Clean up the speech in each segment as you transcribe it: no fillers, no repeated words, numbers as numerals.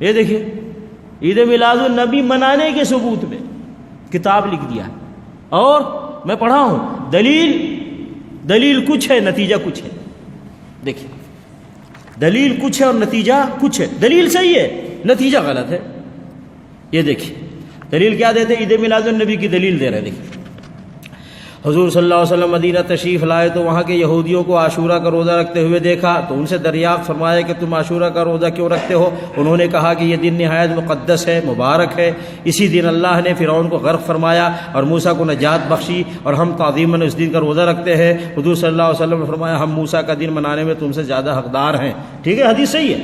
یہ دیکھیے عید میلاد النبی منانے کے ثبوت میں کتاب لکھ دیا ہے، اور میں پڑھا ہوں دلیل کچھ ہے نتیجہ کچھ ہے. دیکھیے دلیل کچھ ہے اور نتیجہ کچھ ہے. دلیل صحیح ہے نتیجہ غلط ہے. یہ دیکھیے دلیل کیا دیتے، عید میلاد النبی کی دلیل دے رہے. دیکھیے حضور صلی اللہ علیہ وسلم مدینہ تشریف لائے تو وہاں کے یہودیوں کو عاشورہ کا روزہ رکھتے ہوئے دیکھا تو ان سے دریافت فرمایا کہ تم عاشورہ کا روزہ کیوں رکھتے ہو؟ انہوں نے کہا کہ یہ دن نہایت مقدس ہے، مبارک ہے. اسی دن اللہ نے فرعون کو غرق فرمایا اور موسیٰ کو نجات بخشی، اور ہم تعظیماً اس دن کا روزہ رکھتے ہیں. حضور صلی اللہ علیہ وسلم نے فرمایا ہم موسیٰ کا دن منانے میں تم سے زیادہ حقدار ہیں. ٹھیک ہے، حدیث صحیح ہے،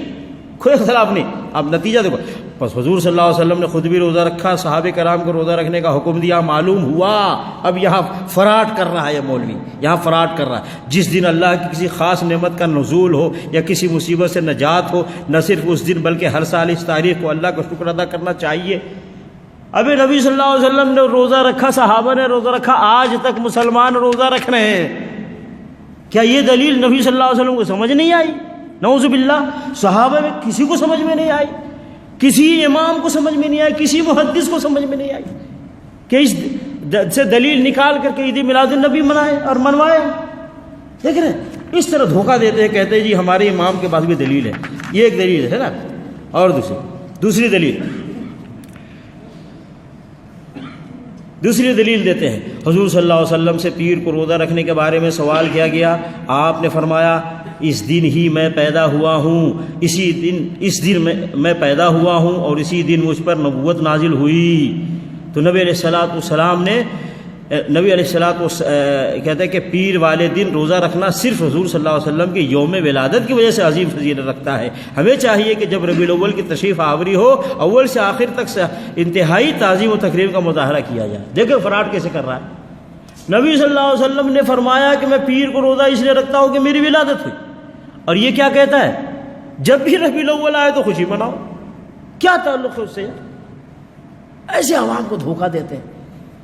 کوئی اختلاف نہیں. اب نتیجہ دیکھو، بس حضور صلی اللہ علیہ وسلم نے خود بھی روزہ رکھا، صحابہ کرام کو روزہ رکھنے کا حکم دیا. معلوم ہوا اب یہاں فراڈ کر رہا ہے یہ مولوی، یہاں فراڈ کر رہا ہے. جس دن اللہ کی کسی خاص نعمت کا نزول ہو یا کسی مصیبت سے نجات ہو، نہ صرف اس دن بلکہ ہر سال اس تاریخ کو اللہ کا شکر ادا کرنا چاہیے. ابھی نبی صلی اللہ علیہ وسلم نے روزہ رکھا، صحابہ نے روزہ رکھا، آج تک مسلمان روزہ رکھ رہے ہیں. کیا یہ دلیل نبی صلی اللہ علیہ وسلم کو سمجھ نہیں آئی؟ نعوذ باللہ. صحابہ میں کسی کو سمجھ میں نہیں آئی، کسی امام کو سمجھ میں نہیں آئی، کسی محدث کو سمجھ میں نہیں آئی کہ اس سے دلیل نکال کر کے عید میلاد النبی منائے اور منوائے. دیکھ رہے ہیں اس طرح دھوکہ دیتے ہیں، کہتے ہیں جی ہمارے امام کے پاس بھی دلیل ہے. یہ ایک دلیل ہے نا. اور دوسری دلیل دیتے ہیں. حضور صلی اللہ علیہ وسلم سے پیر کو روزہ رکھنے کے بارے میں سوال کیا گیا. آپ نے فرمایا اس دن ہی میں پیدا ہوا ہوں، اس دن میں پیدا ہوا ہوں اور اسی دن مجھ پر نبوت نازل ہوئی. تو نبی علیہ السلام کہتے ہیں کہ پیر والے دن روزہ رکھنا صرف حضور صلی اللہ علیہ وسلم کے یوم ولادت کی وجہ سے عظیم فضیلت رکھتا ہے. ہمیں چاہیے کہ جب ربیع الاول کی تشریف آوری ہو، اول سے آخر تک سے انتہائی تعظیم و تکریم کا مظاہرہ کیا جائے. دیکھیں فراڈ کیسے کر رہا ہے. نبی صلی اللہ علیہ وسلم نے فرمایا کہ میں پیر کو روزہ اس لیے رکھتا ہوں کہ میری ولادت ہوئی، اور یہ کیا کہتا ہے جب بھی ربیع الاول آئے تو خوشی مناؤ. کیا تعلق ہے اس سے؟ ایسے عوام کو دھوکہ دیتے ہیں.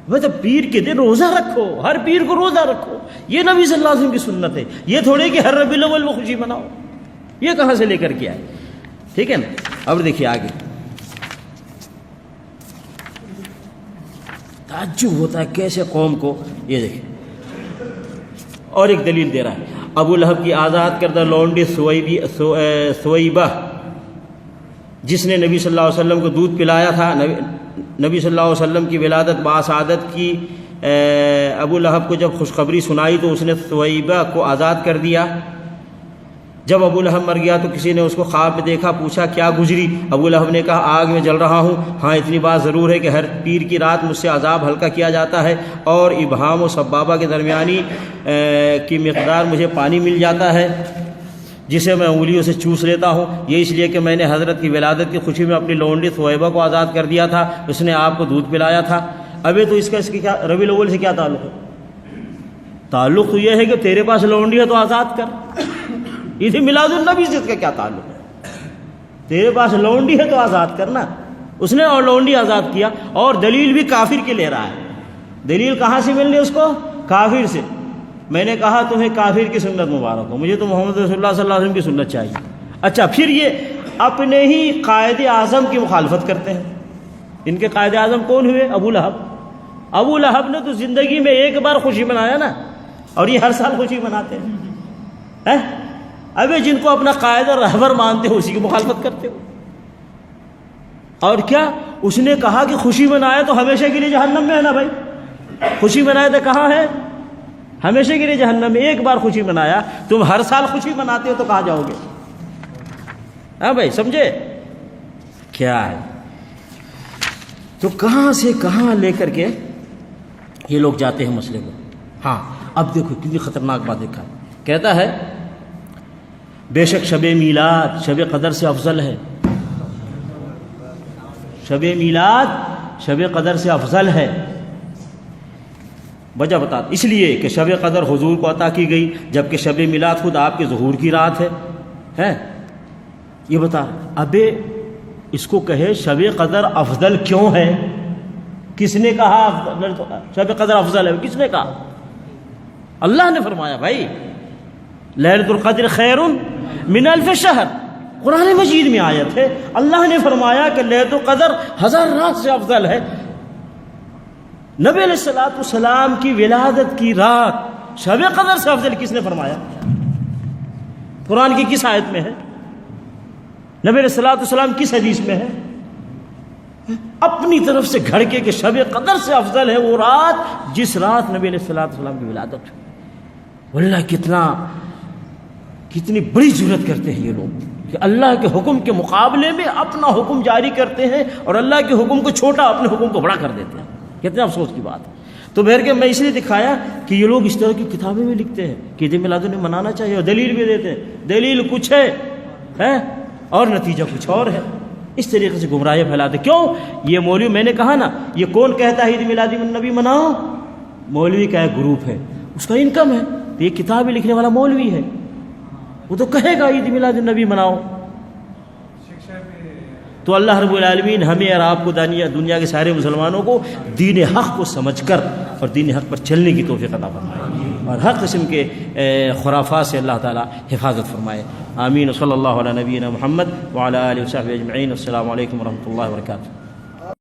مطلب پیر کے دن روزہ رکھو، ہر پیر کو روزہ رکھو، یہ نبی صلی اللہ علیہ وسلم کی سنت ہے. یہ تھوڑے کہ ہر ربیع الاول میں خوشی مناؤ. یہ کہاں سے لے کر کے آئے؟ ٹھیک ہے نا. اب دیکھیے آگے تعجب ہوتا ہے کیسے قوم کو. یہ دیکھیں اور ایک دلیل دے رہا ہے. ابو لہب کی آزاد کردہ لونڈی سویبہ جس نے نبی صلی اللہ علیہ وسلم کو دودھ پلایا تھا، نبی صلی اللہ علیہ وسلم کی ولادت باسعادت کی ابو لہب کو جب خوشخبری سنائی تو اس نے سویبہ کو آزاد کر دیا. جب ابو لہب مر گیا تو کسی نے اس کو خواب میں دیکھا، پوچھا کیا گزری؟ ابو لہب نے کہا آگ میں جل رہا ہوں. ہاں اتنی بات ضرور ہے کہ ہر پیر کی رات مجھ سے عذاب ہلکا کیا جاتا ہے اور ابہام و سبابہ کے درمیانی کی مقدار مجھے پانی مل جاتا ہے جسے میں انگلیوں سے چوس لیتا ہوں. یہ اس لیے کہ میں نے حضرت کی ولادت کی خوشی میں اپنی لونڈی سویبہ کو آزاد کر دیا تھا، اس نے آپ کو دودھ پلایا تھا. ابھی تو اس کی کیا ربیع الاول سے کیا تعلق ہے؟ تعلق تو یہ ہے کہ تیرے پاس لونڈی ہے تو آزاد کر. عید میلاد النبی سے اس کا کیا تعلق ہے؟ تیرے پاس لونڈی ہے تو آزاد کرنا. اس نے اور لونڈی آزاد کیا، اور دلیل بھی کافر کی لے رہا ہے. دلیل کہاں سے مل رہی اس کو؟ کافر سے. میں نے کہا تمہیں کافر کی سنت مبارک ہو، مجھے تو محمد رسول اللہ صلی اللہ علیہ وسلم کی سنت چاہیے. اچھا پھر یہ اپنے ہی قائد اعظم کی مخالفت کرتے ہیں. ان کے قائد اعظم کون ہوئے؟ ابو لہب. ابو لہب نے تو زندگی میں ایک بار خوشی منایا نا، اور یہ ہر سال خوشی مناتے ہیں. ابھی جن کو اپنا قائد اور رہبر مانتے ہو اسی کی مخالفت کرتے ہو. اور کیا اس نے کہا کہ خوشی منائے تو ہمیشہ کے لیے جہنم میں ہے نا بھائی. خوشی منائے تو کہاں ہے؟ ہمیشہ کے لیے جہنم میں. ایک بار خوشی منایا، تم ہر سال خوشی مناتے ہو تو کہاں جاؤ گے؟ ہاں بھائی سمجھے کیا ہے؟ تو کہاں سے کہاں لے کر کے یہ لوگ جاتے ہیں مسئلے کو. ہاں اب دیکھو کتنی خطرناک بات دیکھا. کہتا ہے بے شک شب میلاد شب قدر سے افضل ہے. شب میلاد شب قدر سے افضل ہے. وجہ بتا، اس لیے کہ شب قدر حضور کو عطا کی گئی، جبکہ شب میلاد خود آپ کے ظہور کی رات ہے. یہ بتا. ابے اس کو کہے شب قدر افضل کیوں ہے؟ کس نے کہا شب قدر افضل ہے؟ کس نے کہا؟ اللہ نے فرمایا بھائی لیلۃ القدر خیر من الف شہر. قرآن مجید میں آیت ہے، اللہ نے فرمایا کہ لیلۃ القدر 1000 رات سے افضل ہے۔ نبی علیہ الصلوۃ والسلام کی ولادت کی رات شب قدر سے افضل کس نے فرمایا؟ قرآن کی کس آیت میں ہے؟ نبی علیہ الصلوۃ والسلام کس حدیث میں ہے؟ اپنی طرف سے گھڑ کے کہ شب قدر سے افضل ہے وہ رات جس رات نبی علیہ الصلوۃ والسلام کی ولادت ہوئی۔ واللہ کتنی بڑی جرات کرتے ہیں یہ لوگ کہ اللہ کے حکم کے مقابلے میں اپنا حکم جاری کرتے ہیں اور اللہ کے حکم کو چھوٹا اپنے حکم کو بڑا کر دیتے ہیں۔ کتنے افسوس کی بات ہے۔ تو بہر کے میں اس لیے دکھایا کہ یہ لوگ اس طرح کی کتابیں بھی لکھتے ہیں کہ عید میلاد النبی منانا چاہیے اور دلیل بھی دیتے ہیں، دلیل کچھ ہے اور نتیجہ کچھ اور ہے۔ اس طریقے سے گمراہی پھیلاتے۔ کیوں؟ یہ مولوی، میں نے کہا نا، یہ کون کہتا ہے عید میلاد النبی مناؤ؟ مولوی کا ایک گروپ ہے، اس کا انکم ہے، تو یہ کتابیں لکھنے والا مولوی ہے، وہ تو کہے گا عید میلاد النبی مناؤ۔ تو اللہ رب العالمین ہمیں اور آپ کو دنیا کے سارے مسلمانوں کو دین حق کو سمجھ کر اور دین حق پر چلنے کی توفیق عطا فرمائے اور ہر قسم کے خرافات سے اللہ تعالی حفاظت فرمائے۔ آمین۔ صلی اللہ علیہ نبینا محمد وعلی آلہ وصحبہ اجمعین۔ السلام علیکم ورحمۃ اللہ وبرکاتہ۔